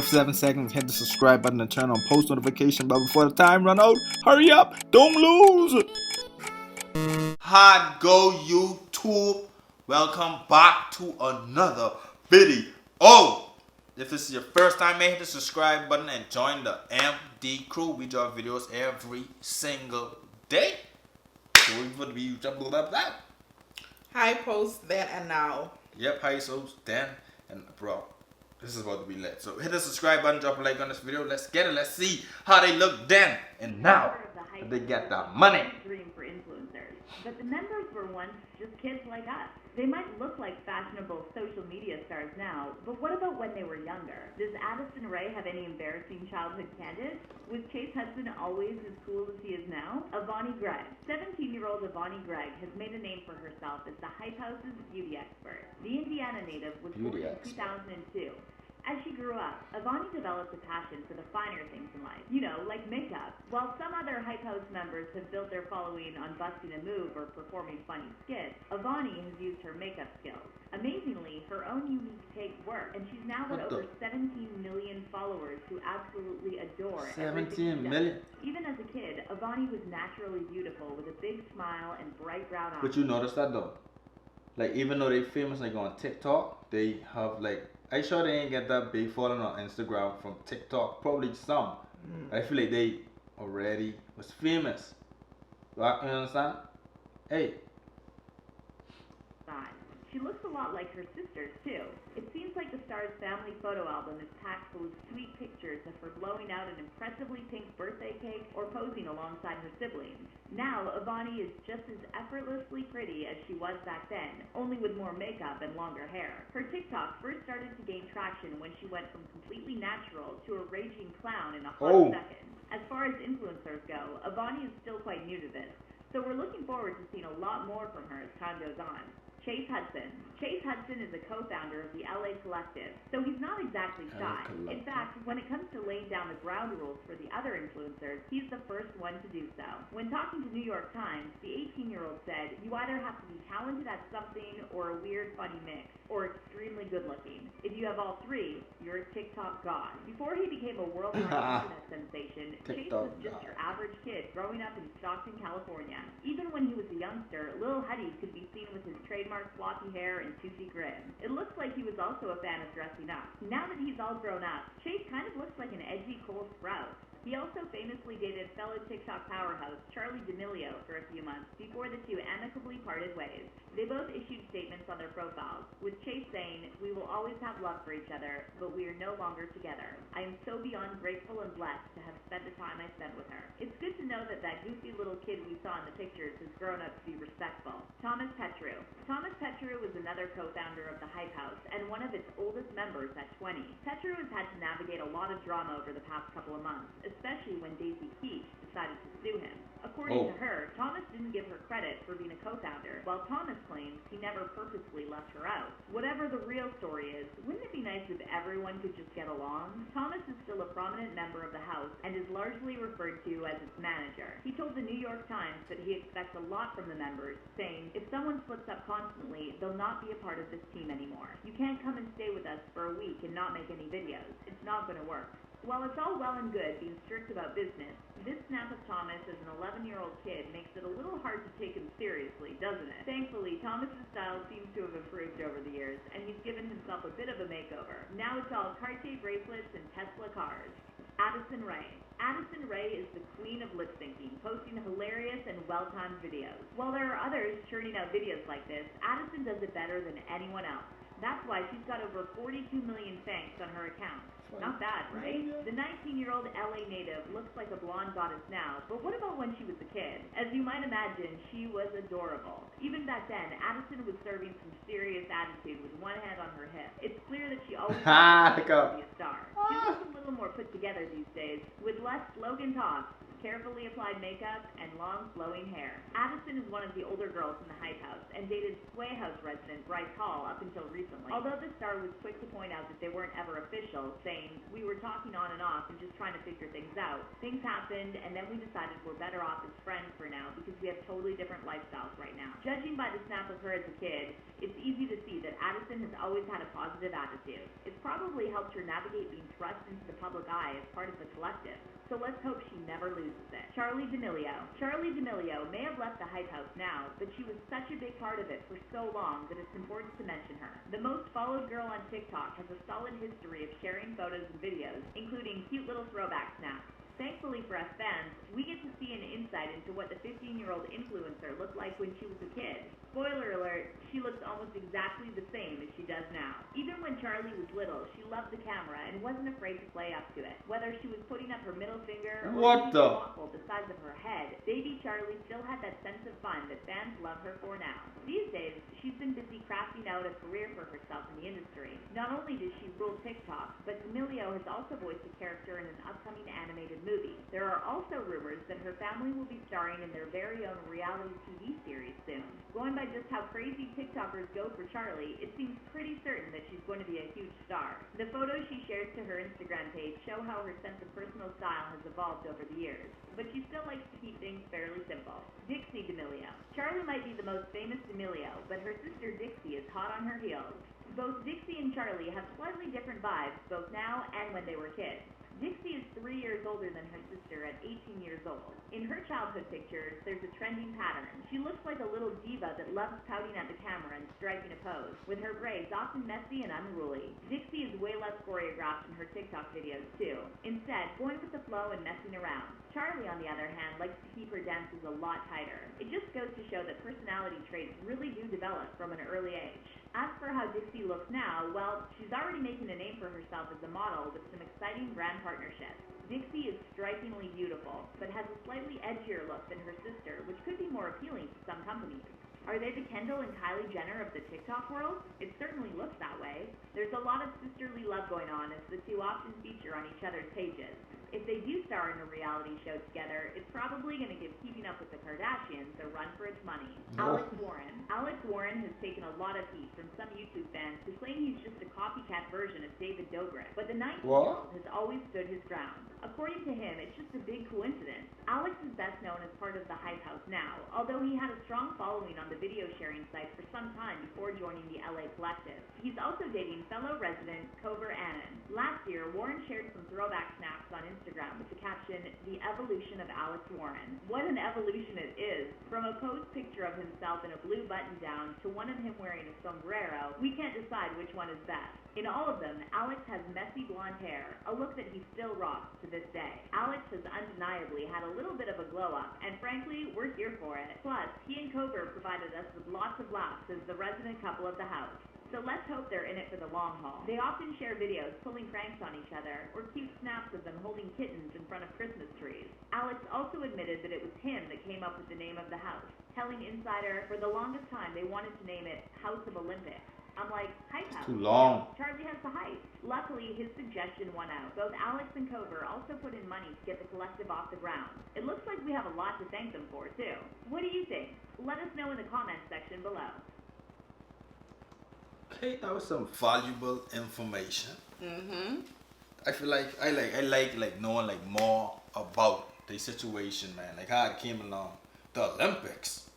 7 seconds, hit the subscribe button and turn on post notification bell before the time run out. Hurry up, don't lose. Hi, go YouTube. Welcome back to another video. If this is your first time, hit the subscribe button and join the MD crew. We drop videos every single day. So we would be that. Hi, post then and now. Yep, hi, so then and bro. This is about to be lit. So hit the subscribe button, drop a like on this video. Let's get it. Let's see how they look then and now. They get the money. Dream for influencers, but the members were once just kids like us. They might look like fashionable social media stars now, but what about when they were younger? Does Addison Rae have any embarrassing childhood candidates? Was Chase Hudson always as cool as he is now? Avani Gregg. 17-year-old Avani Gregg has made a name for herself as the Hype House's beauty expert. The Indiana native was born in 2002. As she grew up, Avani developed a passion for the finer things in life, like makeup. While some other Hype House members have built their following on busting a move or performing funny skits, Avani has used her makeup skills. Amazingly, her own unique take worked, and she's now got over 17 million followers who absolutely adore 17 million? Even as a kid, Avani was naturally beautiful with a big smile and bright brown eyes. But you notice that though? Like, even though they famous like on TikTok, they have like, I sure they ain't get that big following on Instagram from TikTok. Probably some. I feel like they already was famous. You understand? Hey. She looks a lot like her sisters, too. It seems like the star's family photo album is packed full of sweet pictures of her blowing out an impressively pink birthday cake or posing alongside her siblings. Now, Avani is just as effortlessly pretty as she was back then, only with more makeup and longer hair. Her TikTok first started to gain traction when she went from completely natural to a raging clown in a hot second. As far as influencers go, Avani is still quite new to this, so we're looking forward to seeing a lot more from her as time goes on. Chase Hudson. Chase Hudson is a co-founder of the LA Collective, so he's not exactly shy. In fact, when it comes to laying down the ground rules for the other influencers, he's the first one to do so. When talking to New York Times, the 18-year-old said, "You either have to be talented at something or a weird, funny mix, or extremely good-looking. If you have all three, you're a TikTok god." Before he became a worldwide internet sensation, Chase was just your average kid growing up in Stockton, California. Even when he was a youngster, Lil Huddy could be seen with his trademark floppy hair and toothy grin. It looks like he was also a fan of dressing up. Now that he's all grown up, Chase kind of looks like an edgy Cole Sprouse. He also famously dated fellow TikTok powerhouse Charli D'Amelio for a few months before the two amicably parted ways. They both issued statements on their profiles, with Chase saying, "We will always have love for each other, but we are no longer together. I am so beyond grateful and blessed to have spent the time I spent with her." It's good to know that that goofy little kid we saw in the pictures has grown up to be respectful. Thomas Petrou. Thomas Petrou was another co-founder of the Hype House and one of its oldest members at 20. Petrou has had to navigate a lot of drama over the past couple of months, especially when Daisy Keach decided to sue him. According to her, Thomas didn't give her credit for being a co-founder, while Thomas claims he never purposely left her out. Whatever the real story is, wouldn't it be nice if everyone could just get along? Thomas is still a prominent member of the house and is largely referred to as its manager. He told the New York Times that he expects a lot from the members, saying, "If someone slips up constantly, they'll not be a part of this team anymore. You can't come and stay with us for a week and not make any videos. It's not going to work." While it's all well and good being strict about business, this snap of Thomas as an 11-year-old kid makes it a little hard to take him seriously, doesn't it? Thankfully, Thomas's style seems to have improved over the years, and he's given himself a bit of a makeover. Now it's all Cartier bracelets and Tesla cars. Addison Rae. Addison Rae is the queen of lip syncing, posting hilarious and well-timed videos. While there are others churning out videos like this, Addison does it better than anyone else. That's why she's got over 42 million thanks on her account. Not bad, right? The 19-year-old LA native looks like a blonde goddess now, but what about when she was a kid? As you might imagine, she was adorable. Even back then, Addison was serving some serious attitude with one hand on her hip. It's clear that she always wanted to be a star. She looks a little little more put together these days, with less slogan talk, carefully applied makeup, and long flowing hair. Addison is one of the older girls in the Hype House and dated Sway House resident Bryce Hall up until recently. Although the star was quick to point out that they weren't ever official, saying, "We were talking on and off and just trying to figure things out. Things happened, and then we decided we're better off as friends for now because we have totally different lifestyles right now." Judging by the snap of her as a kid, it's easy to see that Addison has always had a positive attitude. It's probably helped her navigate being thrust into the public eye as part of the collective. So let's hope she never loses it. Charli D'Amelio. Charli D'Amelio may have left the Hype House now, but she was such a big part of it for so long that it's important to mention her. The most followed girl on TikTok has a solid history of sharing photos and videos, including cute little throwback snaps. Thankfully for us fans, we get to see an insight into what the 15-year-old influencer looked like when she was a kid. Spoiler alert, she looks almost exactly the same as she does now. Even when Charli was little, she loved the camera and wasn't afraid to play up to it. Whether she was putting up her middle finger or eating a waffle the size of her head, baby Charli still had that sense of fun that fans love her for now. These days, she's been busy crafting out a career for herself in the industry. Not only does she rule TikTok, but D'Amelio has also voiced a character in an upcoming animated movie. There are also rumors that her family will be starring in their very own reality TV series soon. Going by just how crazy TikTokers go for Charli, it seems pretty certain that she's going to be a huge star. The photos she shares to her Instagram page show how her sense of personal style has evolved over the years, but she still likes to keep things fairly simple. Dixie D'Amelio. Charli might be the most famous D'Amelio, but her sister Dixie is hot on her heels. Both Dixie and Charli have slightly different vibes both now and when they were kids. Dixie is 3 years older than her sister at 18 years old. In her childhood pictures, there's a trending pattern. She looks like a little diva that loves pouting at the camera and striking a pose, with her braids often messy and unruly. Dixie is way less choreographed in her TikTok videos too, instead going with the flow and messing around. Charli, on the other hand, likes to keep her dances a lot tighter. It just goes to show that personality traits really do develop from an early age. As for how Dixie looks now, well, she's already making a name for herself as a model with some exciting brand partnerships. Dixie is strikingly beautiful, but has a slightly edgier look than her sister, which could be more appealing to some companies. Are they the Kendall and Kylie Jenner of the TikTok world? It certainly looks that way. There's a lot of sisterly love going on as the two often feature on each other's pages. If they do star in a reality show together, it's probably going to give Keeping Up with the Kardashians a run for its money. Alex Warren. Alex Warren has taken a lot of heat from some YouTube fans who claim he's just a copycat version of David Dobrik, but the 19-year-old has always stood his ground. According to him, it's just a big coincidence. Alex is best known as part of the Hype House now, although he had a strong following on the video sharing site for some time before joining the LA collective. He's also dating fellow resident Cover Annan. Last year, Warren shared some throwback snaps on Instagram with the caption, "The Evolution of Alex Warren." What an evolution it is! From a posed picture of himself in a blue button-down to one of him wearing a sombrero, we can't decide which one is best. In all of them, Alex has messy blonde hair, a look that he still rocks to this day. Alex has undeniably had a little bit of a glow-up, and frankly, we're here for it. Plus, he and Cover provided us with lots of laughs as the resident couple of the house. So let's hope they're in it for the long haul. They often share videos pulling pranks on each other, or cute snaps of them holding kittens in front of Christmas trees. Alex also admitted that it was him that came up with the name of the house, telling Insider, for the longest time they wanted to name it House of Olympics. I'm like, Hype House. Too long. Charli has the hype. Luckily, his suggestion won out. Both Alex and Cover also put in money to get the collective off the ground. It looks like we have a lot to thank them for, too. What do you think? Let us know in the comments section below. Okay, that was some valuable information. I feel like I like knowing like more about the situation, man. Like how it came along. The Olympics.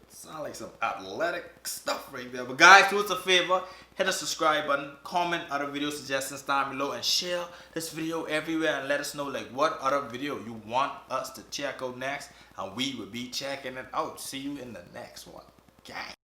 Sound like some athletic stuff right there. But guys, do us a favor, hit the subscribe button, comment other video suggestions down below, and share this video everywhere and let us know like what other video you want us to check out next, and we will be checking it out. See you in the next one. Gang.